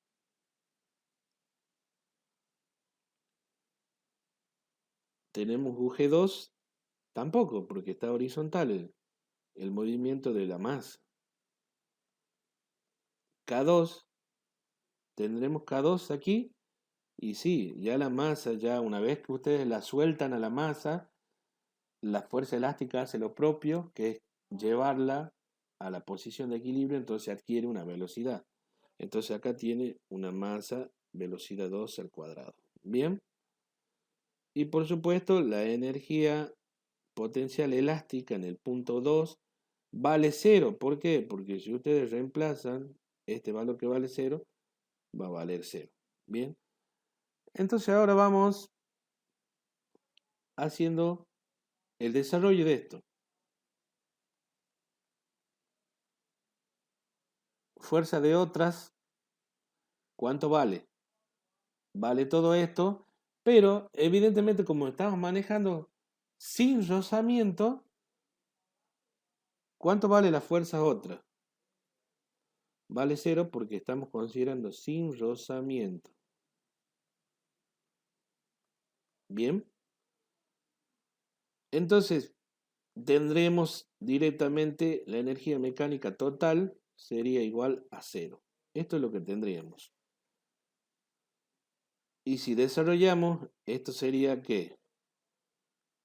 Tenemos UG2 tampoco, porque está horizontal el movimiento de la masa. K2, tendremos K2 aquí. Y sí, ya la masa, ya una vez que ustedes la sueltan a la masa, la fuerza elástica hace lo propio, que es llevarla a la posición de equilibrio, entonces adquiere una velocidad. Entonces acá tiene una masa, velocidad 2 al cuadrado. Bien. Y por supuesto, la energía potencial elástica en el punto 2 vale 0. ¿Por qué? Porque si ustedes reemplazan este valor que vale 0, va a valer 0. Bien. Entonces ahora vamos haciendo el desarrollo de esto. Fuerza de otras, ¿cuánto vale? Vale todo esto, pero evidentemente como estamos manejando sin rozamiento, ¿cuánto vale la fuerza otra? Vale 0 porque estamos considerando sin rozamiento. Bien. Entonces, tendremos directamente la energía mecánica total sería igual a 0. Esto es lo que tendríamos. Y si desarrollamos, esto sería que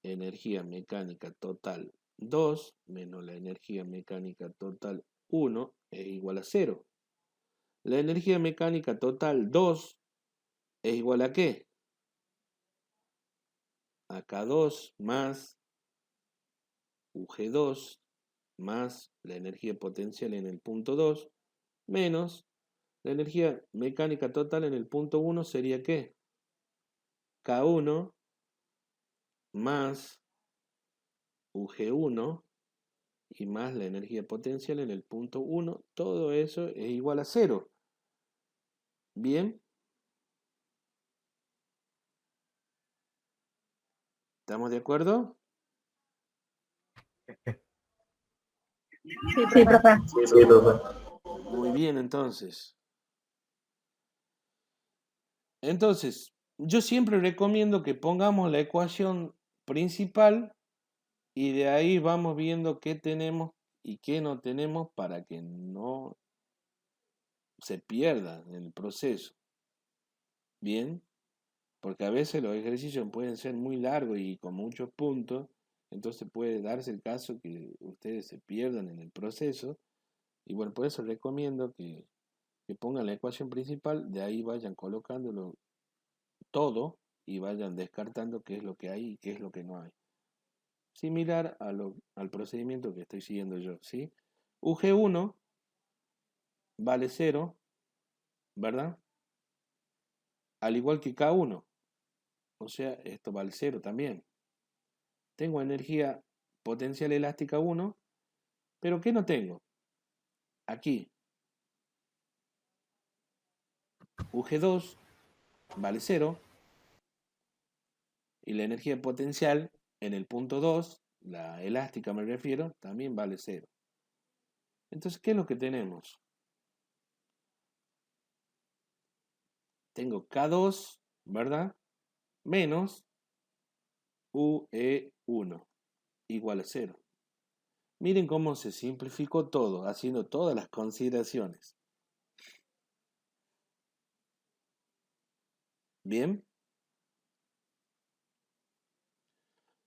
energía mecánica total 2 menos la energía mecánica total 1 es igual a 0. La energía mecánica total 2 es igual a ¿qué? A K2 más UG2 más la energía potencial en el punto 2 menos la energía mecánica total en el punto 1 sería ¿qué? K1 más UG1 y más la energía potencial en el punto 1. Todo eso es igual a 0. Bien. ¿Estamos de acuerdo? Sí, profe. Sí, profe. Muy bien, entonces. Entonces, yo siempre recomiendo que pongamos la ecuación principal y de ahí vamos viendo qué tenemos y qué no tenemos para que no se pierda en el proceso. Bien, porque a veces los ejercicios pueden ser muy largos y con muchos puntos, entonces puede darse el caso que ustedes se pierdan en el proceso. Y bueno, por eso recomiendo que pongan la ecuación principal, de ahí vayan colocándolo todo y vayan descartando qué es lo que hay y qué es lo que no hay. Similar al procedimiento que estoy siguiendo yo, ¿sí? UG1 vale 0, ¿verdad? Al igual que K1, o sea, esto vale 0 también. Tengo energía potencial elástica 1, pero ¿qué no tengo? Aquí, UG2 vale 0 y la energía potencial en el punto 2, la elástica me refiero, también vale 0. Entonces, ¿qué es lo que tenemos? Tengo K2, ¿verdad? Menos UE1 igual a 0. Miren cómo se simplificó todo, haciendo todas las consideraciones. Bien.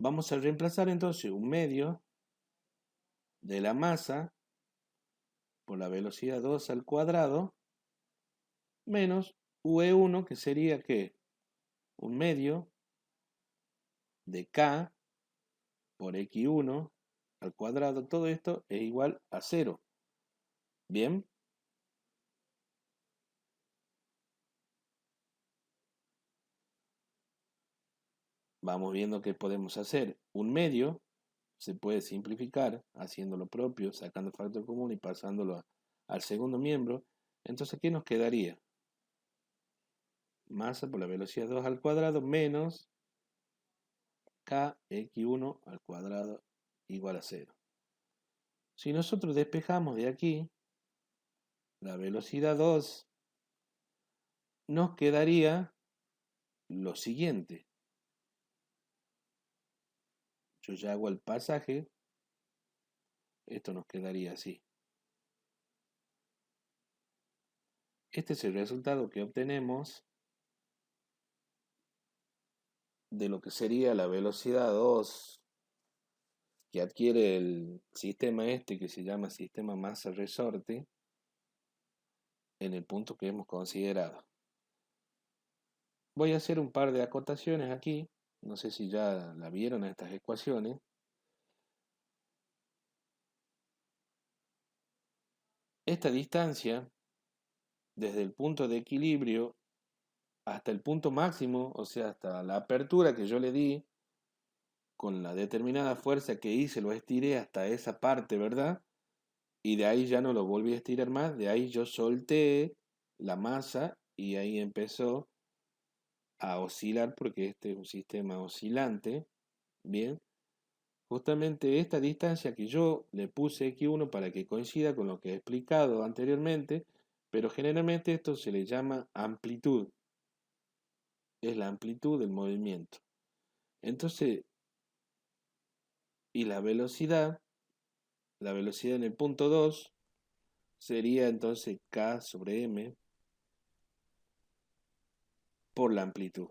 Vamos a reemplazar entonces 1/2 de la masa por la velocidad 2 al cuadrado menos UE1, que sería ¿qué? un medio de K por X1 al cuadrado. Todo esto es igual a 0. ¿Bien? Vamos viendo qué podemos hacer. Un medio se puede simplificar haciendo lo propio, sacando el factor común y pasándolo al segundo miembro. Entonces, ¿qué nos quedaría? Masa por la velocidad 2 al cuadrado menos kx1 al cuadrado igual a 0. Si nosotros despejamos de aquí la velocidad 2, nos quedaría lo siguiente. Yo ya hago el pasaje. Esto nos quedaría así. Este es el resultado que obtenemos de lo que sería la velocidad 2 que adquiere el sistema este que se llama sistema masa-resorte en el punto que hemos considerado. Voy a hacer un par de acotaciones aquí. No sé si ya la vieron a estas ecuaciones. Esta distancia, desde el punto de equilibrio hasta el punto máximo, o sea, hasta la apertura que yo le di, con la determinada fuerza que hice, lo estiré hasta esa parte, ¿verdad? Y de ahí ya no lo volví a estirar más, de ahí yo solté la masa y ahí empezó a oscilar porque este es un sistema oscilante, ¿bien? Justamente esta distancia que yo le puse X1 para que coincida con lo que he explicado anteriormente, pero generalmente esto se le llama amplitud, es la amplitud del movimiento. Entonces, y la velocidad en el punto 2 sería entonces K sobre M por la amplitud.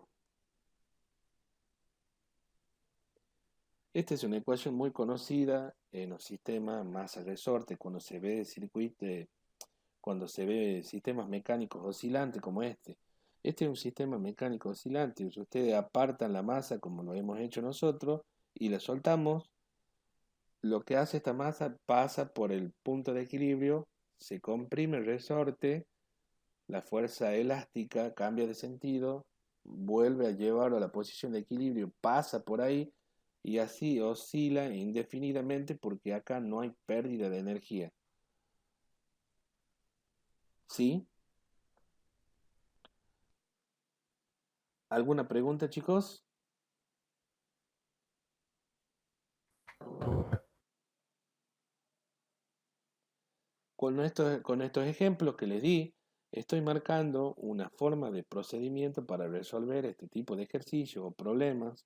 Esta es una ecuación muy conocida en los sistemas masa-resorte, cuando se ve cuando se ve sistemas mecánicos oscilantes como este. Este es un sistema mecánico oscilante. Si ustedes apartan la masa como lo hemos hecho nosotros y la soltamos, lo que hace esta masa pasa por el punto de equilibrio, se comprime el resorte, la fuerza elástica cambia de sentido, vuelve a llevarlo a la posición de equilibrio, pasa por ahí y así oscila indefinidamente porque acá no hay pérdida de energía. ¿Sí? ¿Alguna pregunta, chicos? Con estos ejemplos que les di, estoy marcando una forma de procedimiento para resolver este tipo de ejercicios o problemas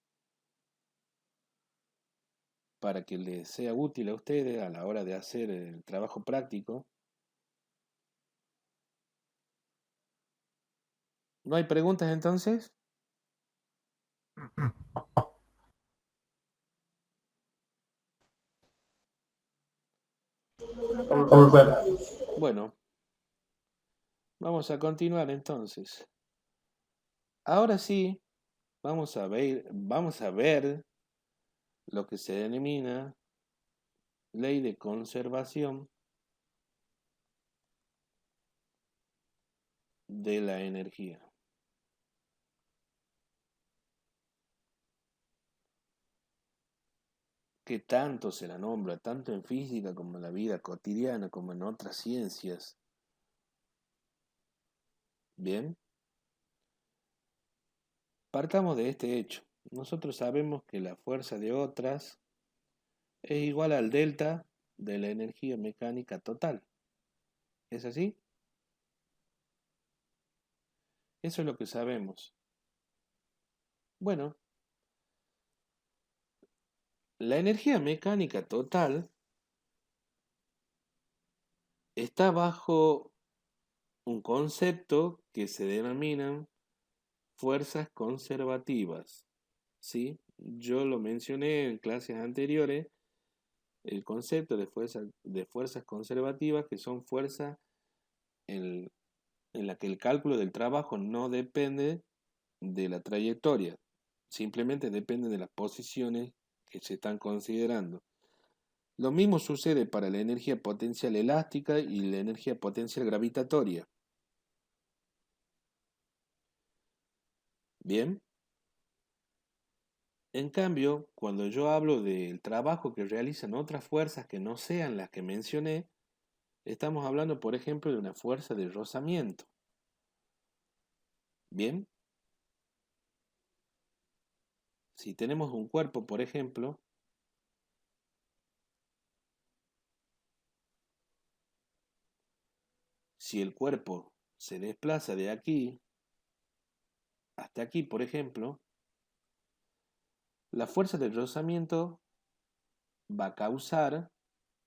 para que les sea útil a ustedes a la hora de hacer el trabajo práctico. ¿No hay preguntas entonces? Bueno, vamos a continuar entonces. Ahora sí, vamos a ver lo que se denomina ley de conservación de la energía. Que tanto se la nombra, tanto en física como en la vida cotidiana, como en otras ciencias. Bien, partamos de este hecho. Nosotros sabemos que la fuerza de otras es igual al delta de la energía mecánica total. ¿Es así? Eso es lo que sabemos. Bueno, la energía mecánica total está bajo un concepto que se denominan fuerzas conservativas. ¿Sí? Yo lo mencioné en clases anteriores, el concepto de fuerzas conservativas, que son fuerzas en la que el cálculo del trabajo no depende de la trayectoria, simplemente depende de las posiciones que se están considerando. Lo mismo sucede para la energía potencial elástica y la energía potencial gravitatoria. Bien. En cambio, cuando yo hablo del trabajo que realizan otras fuerzas que no sean las que mencioné, estamos hablando, por ejemplo, de una fuerza de rozamiento. Bien. Si tenemos un cuerpo, por ejemplo, si el cuerpo se desplaza de aquí hasta aquí, por ejemplo, la fuerza de rozamiento va a causar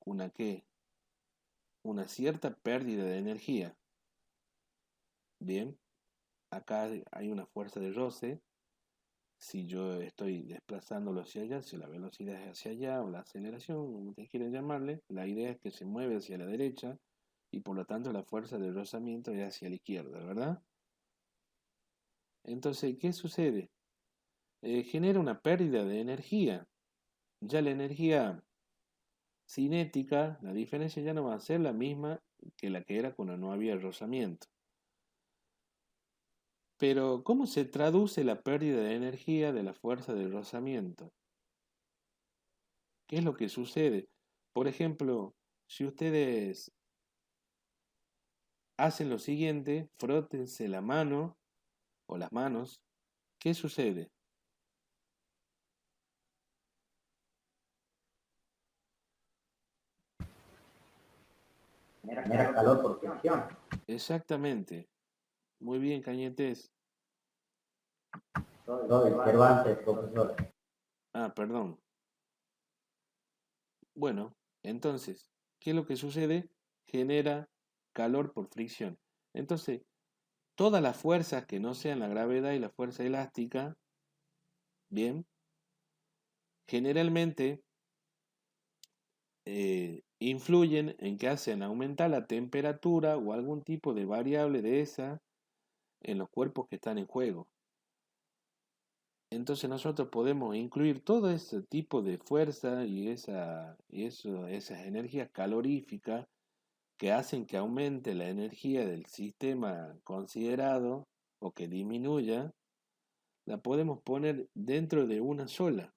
una ¿qué? Una cierta pérdida de energía. Bien, acá hay una fuerza de roce. Si yo estoy desplazándolo hacia allá, si la velocidad es hacia allá o la aceleración, como ustedes quieren llamarle, la idea es que se mueve hacia la derecha y por lo tanto la fuerza de rozamiento es hacia la izquierda, ¿verdad? Entonces, ¿qué sucede? Genera una pérdida de energía. Ya la energía cinética, la diferencia ya no va a ser la misma que la que era cuando no había rozamiento. Pero, ¿cómo se traduce la pérdida de energía de la fuerza de rozamiento? ¿Qué es lo que sucede? Por ejemplo, si ustedes hacen lo siguiente, frótense la mano o las manos, ¿qué sucede? Genera calor por fricción. Exactamente. Muy bien, Cañetes. Soy Cervantes, profesor. Ah, perdón. Bueno, entonces, ¿qué es lo que sucede? Genera calor por fricción. Entonces, todas las fuerzas que no sean la gravedad y la fuerza elástica, bien, generalmente influyen en que hacen aumentar la temperatura o algún tipo de variable de esa en los cuerpos que están en juego. Entonces nosotros podemos incluir todo ese tipo de fuerza y esas energías caloríficas que hacen que aumente la energía del sistema considerado o que disminuya, la podemos poner dentro de una sola,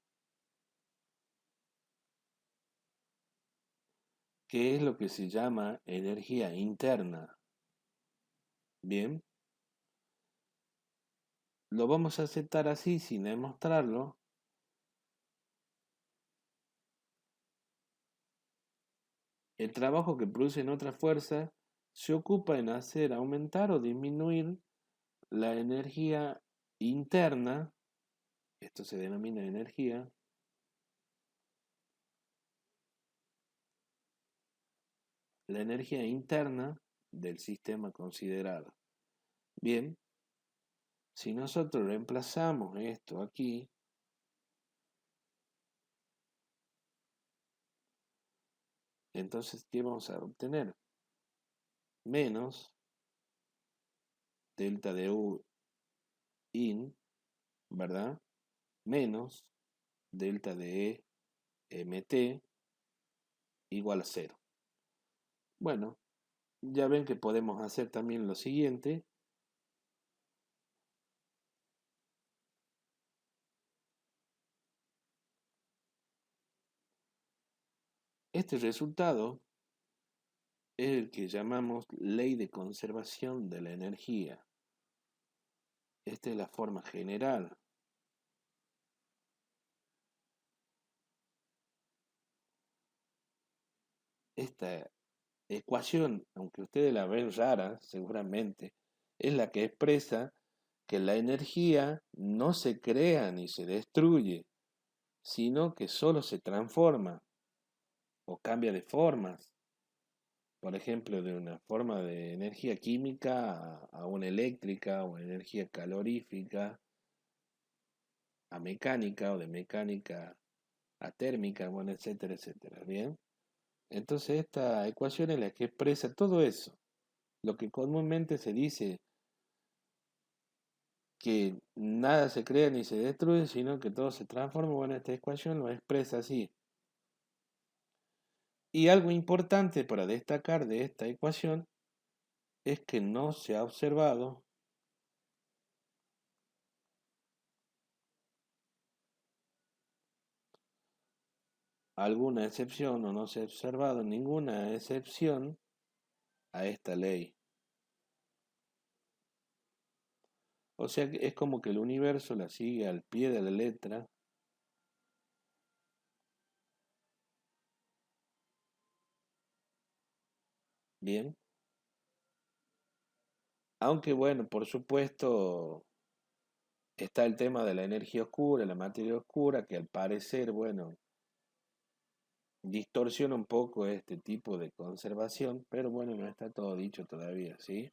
que es lo que se llama energía interna. Bien, lo vamos a aceptar así sin demostrarlo. El trabajo que producen otras fuerzas se ocupa en hacer aumentar o disminuir la energía interna, esto se denomina energía, la energía interna del sistema considerado. Bien, si nosotros reemplazamos esto aquí, entonces, ¿qué vamos a obtener? Menos delta de U in, ¿verdad? Menos delta de E mt igual a 0. Bueno, ya ven que podemos hacer también lo siguiente. Este resultado es el que llamamos ley de conservación de la energía. Esta es la forma general. Esta ecuación, aunque ustedes la ven rara, seguramente, es la que expresa que la energía no se crea ni se destruye, sino que solo se transforma o cambia de formas. Por ejemplo, de una forma de energía química a una eléctrica o energía calorífica a mecánica o de mecánica a térmica, bueno, etcétera, etcétera. Bien. Entonces esta ecuación es la que expresa todo eso. Lo que comúnmente se dice que nada se crea ni se destruye, sino que todo se transforma. Bueno, esta ecuación lo expresa así. Y algo importante para destacar de esta ecuación es que no se ha observado alguna excepción o no se ha observado ninguna excepción a esta ley. O sea que es como que el universo la sigue al pie de la letra. Bien. Aunque bueno, por supuesto, está el tema de la energía oscura, la materia oscura, que al parecer, bueno, distorsiona un poco este tipo de conservación, pero bueno, no está todo dicho todavía, ¿sí?